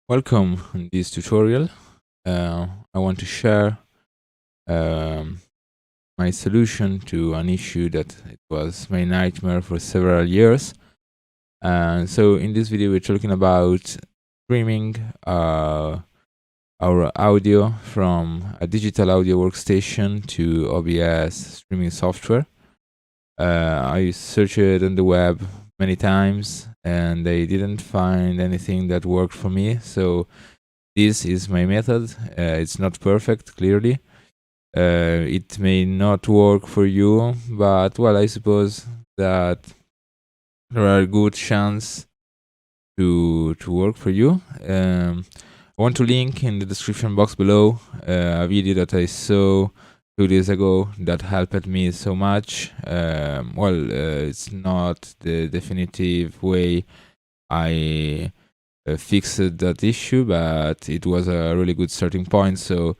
Welcome in this tutorial. I want to share my solution to an issue that it was my nightmare for several years. So in this video, we're talking about streaming our audio from a digital audio workstation to OBS streaming software. I searched it on the web many times and I didn't find anything that worked for me. So this is my method. It's not perfect, clearly. It may not work for you, but well, I suppose that there are good chance to work for you. I want to link in the description box below a video that I saw 2 days ago that helped me so much. It's not the definitive way I fixed that issue, but it was a really good starting point. So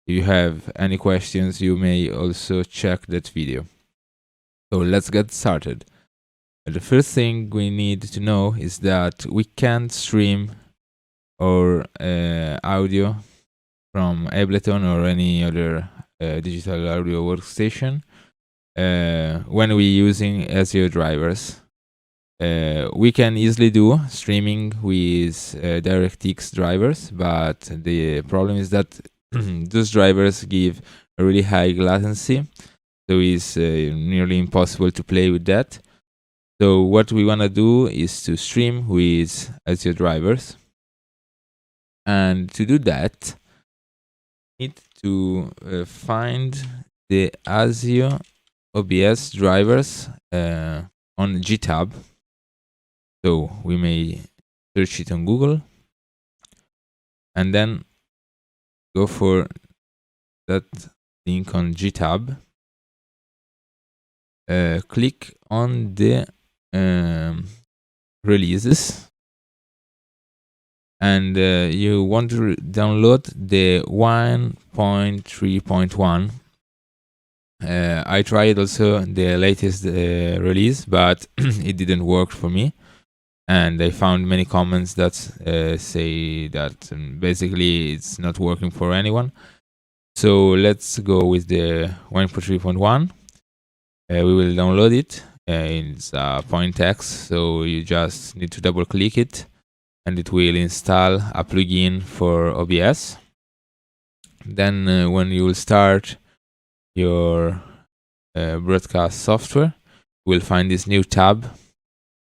if you have any questions, you may also check that video. So let's get started. The first thing we need to know is that we can't stream our audio from Ableton or any other digital audio workstation when we're using ASIO drivers. We can easily do streaming with DirectX drivers, but the problem is that those drivers give a really high latency, so it's nearly impossible to play with that. So what we want to do is to stream with ASIO drivers, and to do that, we need to find the ASIO OBS drivers on GitHub. So we may search it on Google and then go for that link on GitHub. Click on the releases, and you want to download the 1.3.1. I tried also the latest release, but it didn't work for me. And I found many comments that say that basically it's not working for anyone. So let's go with the 1.3.1. We will download it. It's a point text, so you just need to double click it and it will install a plugin for OBS. Then when you will start your broadcast software, you will find this new tab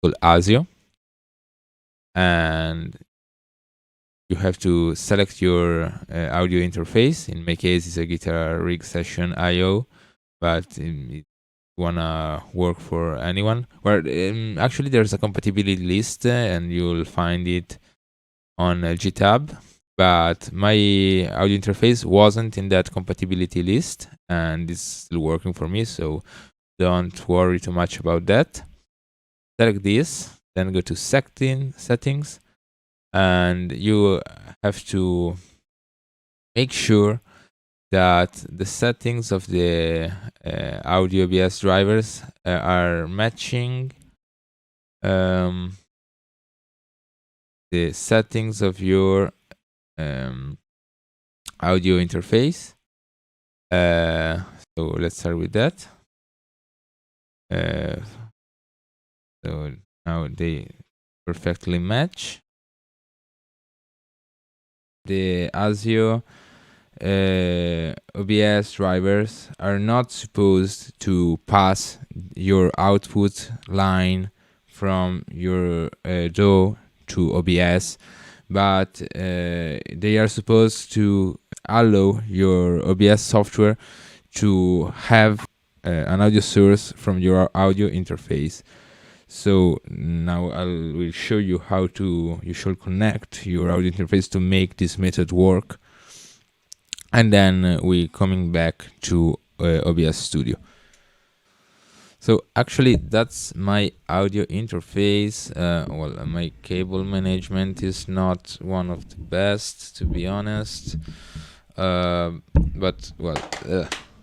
called ASIO. And you have to select your audio interface. In my case, it's a guitar rig session IO, but it wanna work for anyone. Well, actually, there's a compatibility list, and you'll find it on GitHub. But my audio interface wasn't in that compatibility list, and it's still working for me. So don't worry too much about that. Select this. Then go to settings, and you have to make sure that the settings of the audio OBS drivers are matching the settings of your audio interface. So let's start with that. So now they perfectly match. The ASIO OBS drivers are not supposed to pass your output line from your DAW to OBS, but they are supposed to allow your OBS software to have an audio source from your audio interface. So now I will show you how you should connect your audio interface to make this method work. And then we coming back to OBS Studio. So actually that's my audio interface. My cable management is not one of the best, to be honest.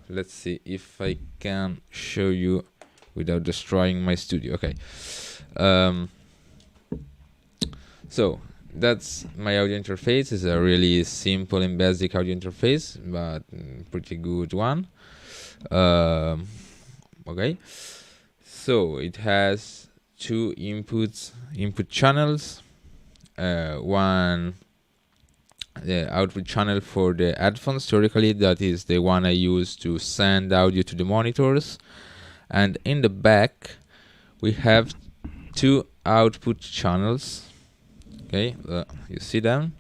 Let's see if I can show you without destroying my studio. Okay. So that's my audio interface. It's a really simple and basic audio interface, but pretty good one. Okay, so it has two input channels. One the output channel for the headphones, theoretically that is the one I use to send audio to the monitors, and in the back we have two output channels. Okay, you see them?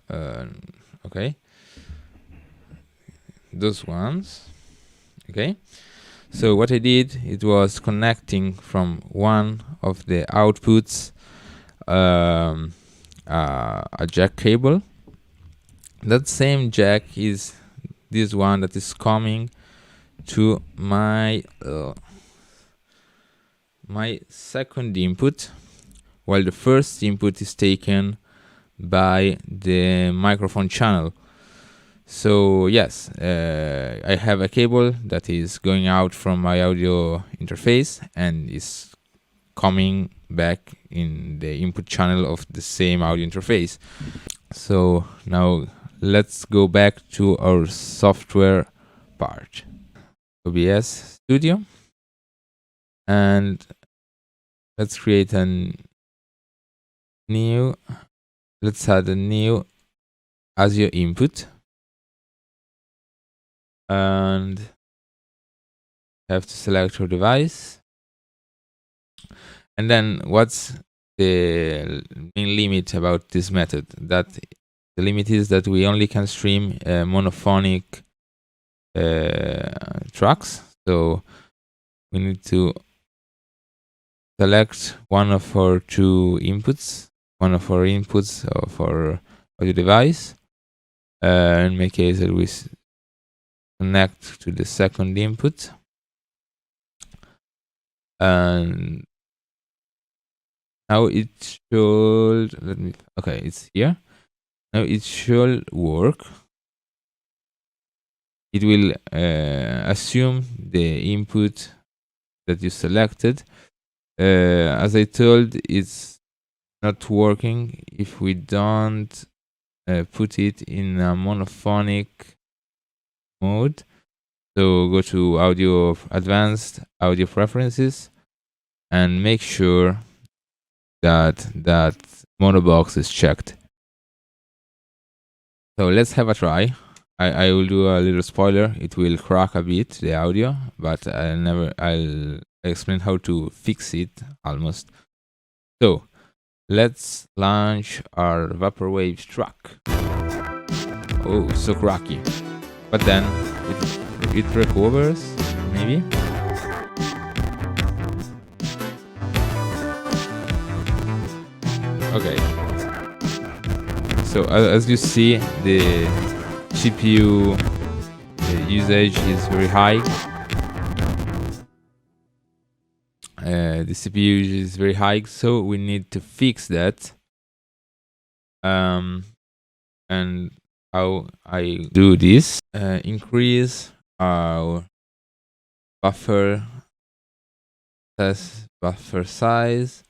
Okay, those ones. Okay, so what I did, it was connecting from one of the outputs a jack cable. That same jack is this one that is coming to my my second input, while the first input is taken by the microphone channel. So yes, I have a cable that is going out from my audio interface and is coming back in the input channel of the same audio interface. So now let's go back to our software part, OBS Studio, and let's create let's add a new ASIO input, and have to select our device. And then what's the main limit about this method? That the limit is that we only can stream monophonic tracks. So we need to select one of our two inputs, one of our inputs of our audio device. In my case, we connect to the second input, and now it should, okay, it's here. Now it should work. It will assume the input that you selected. As I told, it's not working if we don't put it in a monophonic mode. So go to Advanced Audio Preferences and make sure that mono box is checked. So let's have a try. I will do a little spoiler. It will crack a bit, the audio, but I'll explain how to fix it almost. So let's launch our Vaporwave track. Oh, so cracky. But then it recovers, maybe. Okay. So as you see, the CPU usage is very high. The CPU usage is very high, so we need to fix that. And how I do this? Increase our buffer size.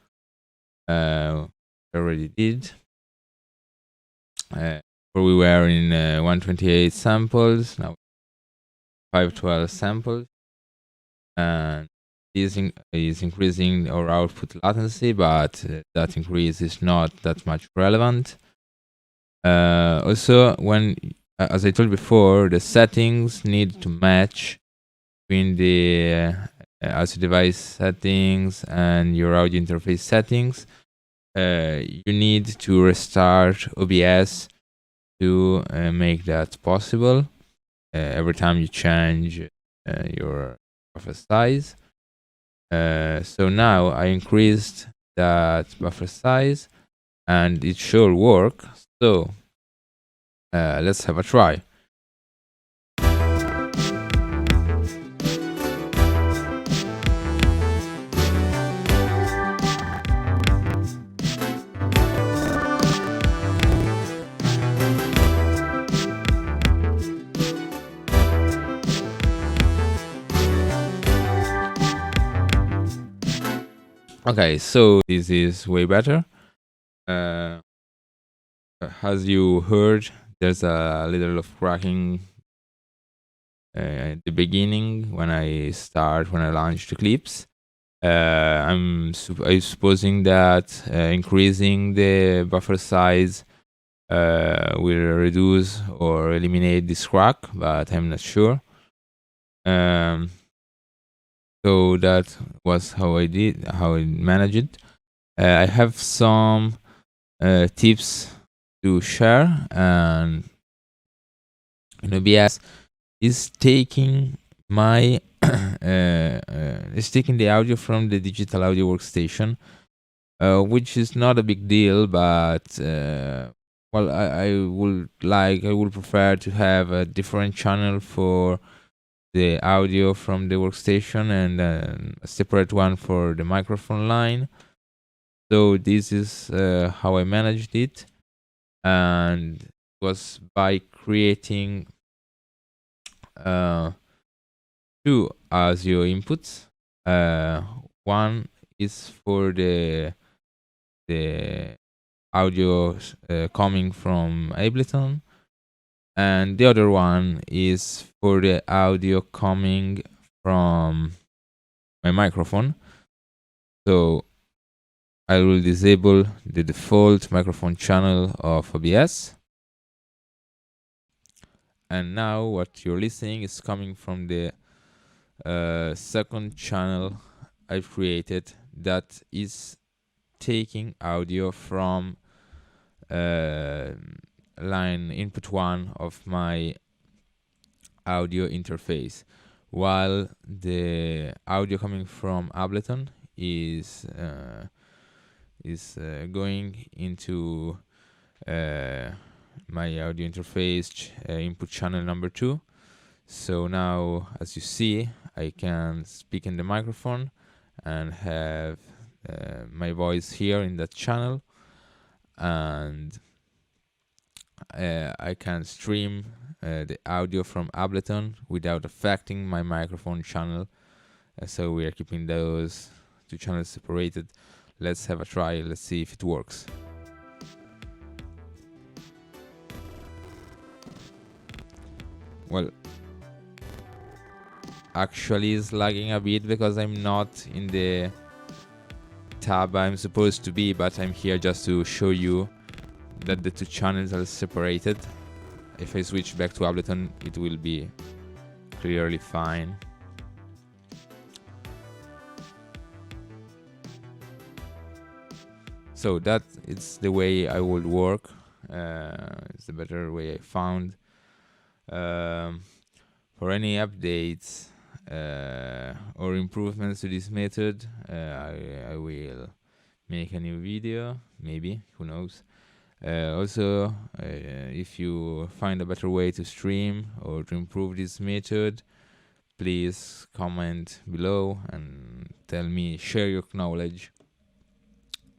Already did. Where we were in 128 samples, now 512 samples, and is increasing our output latency, but that increase is not that much relevant. Also, when, as I told before, the settings need to match between the ASIO device settings and your audio interface settings. You need to restart OBS to make that possible every time you change your buffer size. So now I increased that buffer size and it should work. So let's have a try. Okay, so this is way better. As you heard, there's a little of cracking at the beginning when I launch the clips. I'm supposing that increasing the buffer size will reduce or eliminate this crack, but I'm not sure. So that was how I managed it. I have some tips to share, and OBS is taking my is taking the audio from the digital audio workstation, which is not a big deal, but well, I would prefer to have a different channel for the audio from the workstation and a separate one for the microphone line. So this is how I managed it, and it was by creating two ASIO inputs. One is for the audio coming from Ableton, and the other one is for the audio coming from my microphone. So I will disable the default microphone channel of OBS. And now what you're listening is coming from the second channel I've created that is taking audio from line input 1 of my audio interface, while the audio coming from Ableton is going into my audio interface input channel number 2. So now, as you see, I can speak in the microphone and have my voice here in that channel, and I can stream the audio from Ableton without affecting my microphone channel. So we are keeping those two channels separated. Let's have a try. Let's see if it works. Well, actually it's lagging a bit because I'm not in the tab I'm supposed to be, but I'm here just to show you that the two channels are separated. If I switch back to Ableton, it will be clearly fine. So that it's the way I would work. It's the better way I found. For any updates or improvements to this method, I will make a new video, maybe, who knows. Also, if you find a better way to stream or to improve this method, please comment below and tell me, share your knowledge.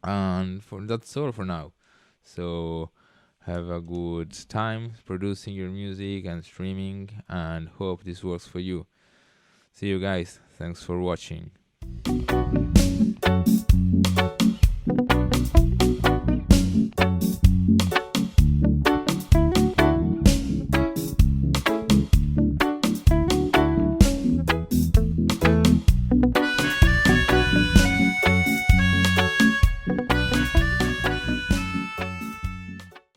And that's all for now. So have a good time producing your music and streaming, and hope this works for you. See you guys. Thanks for watching.